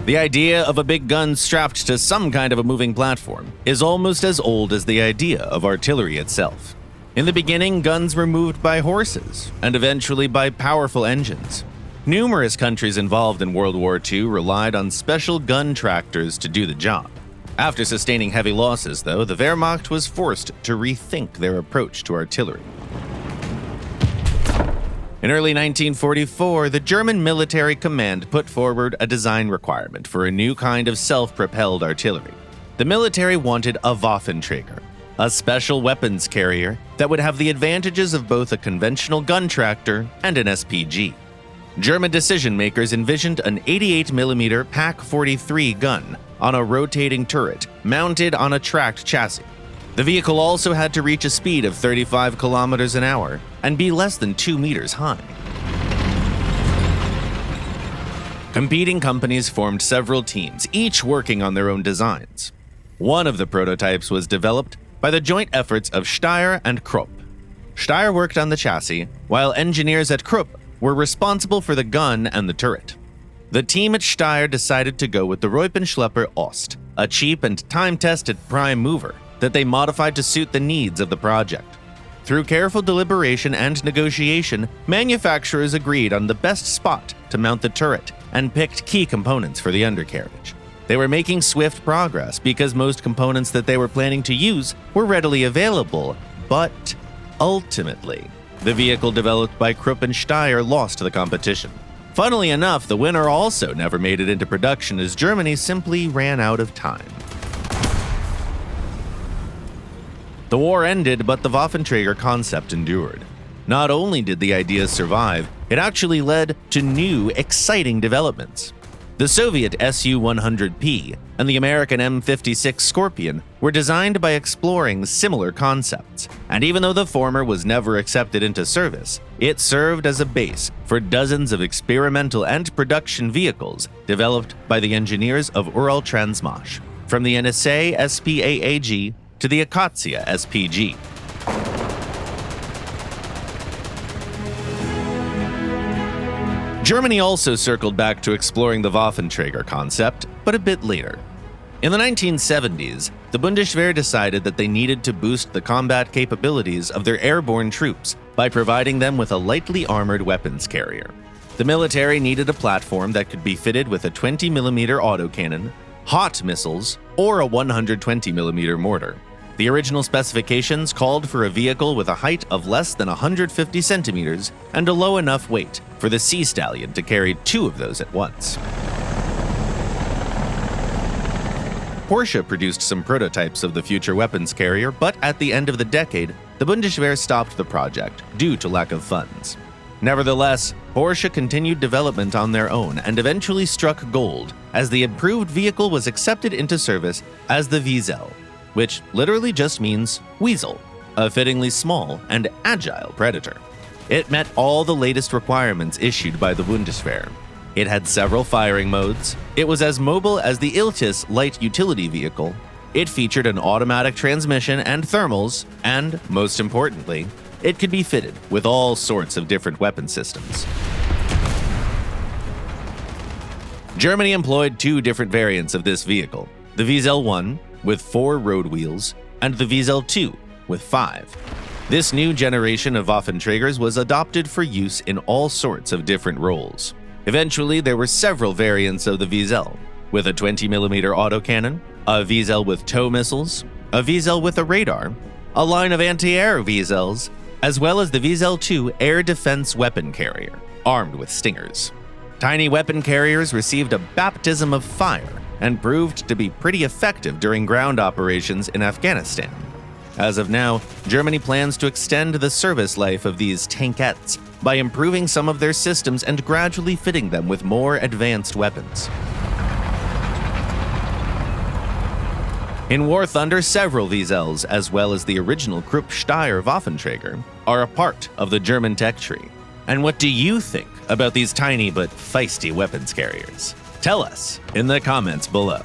The idea of a big gun strapped to some kind of a moving platform is almost as old as the idea of artillery itself. In the beginning, guns were moved by horses, and eventually by powerful engines. Numerous countries involved in World War II relied on special gun tractors to do the job. After sustaining heavy losses, though, the Wehrmacht was forced to rethink their approach to artillery. In early 1944, the German military command put forward a design requirement for a new kind of self-propelled artillery. The military wanted a Waffenträger, a special weapons carrier that would have the advantages of both a conventional gun tractor and an SPG. German decision-makers envisioned an 88mm PaK-43 gun on a rotating turret mounted on a tracked chassis. The vehicle also had to reach a speed of 35 kilometers an hour and be less than 2 meters high. Competing companies formed several teams, each working on their own designs. One of the prototypes was developed by the joint efforts of Steyr and Krupp. Steyr worked on the chassis, while engineers at Krupp were responsible for the gun and the turret. The team at Steyr decided to go with the Reupenschlepper Ost, a cheap and time-tested prime mover that they modified to suit the needs of the project. Through careful deliberation and negotiation, manufacturers agreed on the best spot to mount the turret and picked key components for the undercarriage. They were making swift progress because most components that they were planning to use were readily available, but ultimately, the vehicle developed by Krupp and Steyr lost the competition. Funnily enough, the winner also never made it into production as Germany simply ran out of time. The war ended, but the Waffenträger concept endured. Not only did the idea survive, it actually led to new, exciting developments. The Soviet Su-100P and the American M56 Scorpion were designed by exploring similar concepts, and even though the former was never accepted into service, it served as a base for dozens of experimental and production vehicles developed by the engineers of Ural-Transmash, from the NSA SPAAG to the Akatsiya SPG. Germany also circled back to exploring the Waffenträger concept, but a bit later. In the 1970s, the Bundeswehr decided that they needed to boost the combat capabilities of their airborne troops by providing them with a lightly armored weapons carrier. The military needed a platform that could be fitted with a 20mm autocannon, hot missiles, or a 120mm mortar. The original specifications called for a vehicle with a height of less than 150 centimeters and a low enough weight for the Sea Stallion to carry 2 of those at once. Porsche produced some prototypes of the future weapons carrier, but at the end of the decade, the Bundeswehr stopped the project due to lack of funds. Nevertheless, Porsche continued development on their own and eventually struck gold as the improved vehicle was accepted into service as the Wiesel, which literally just means weasel, a fittingly small and agile predator. It met all the latest requirements issued by the Bundeswehr. It had several firing modes, it was as mobile as the Iltis light utility vehicle, it featured an automatic transmission and thermals, and, most importantly, it could be fitted with all sorts of different weapon systems. Germany employed 2 different variants of this vehicle, the Wiesel 1, with 4 road wheels, and the Wiesel 2, with 5. This new generation of Waffenträgers was adopted for use in all sorts of different roles. Eventually, there were several variants of the Wiesel, with a 20mm autocannon, a Wiesel with tow missiles, a Wiesel with a radar, a line of anti-air Wiesels, as well as the Wiesel 2 air defense weapon carrier, armed with stingers. Tiny weapon carriers received a baptism of fire and proved to be pretty effective during ground operations in Afghanistan. As of now, Germany plans to extend the service life of these tankettes by improving some of their systems and gradually fitting them with more advanced weapons. In War Thunder, several Wiesels, as well as the original Krupp-Steyr Waffenträger, are a part of the German tech tree. And what do you think about these tiny but feisty weapons carriers? Tell us in the comments below.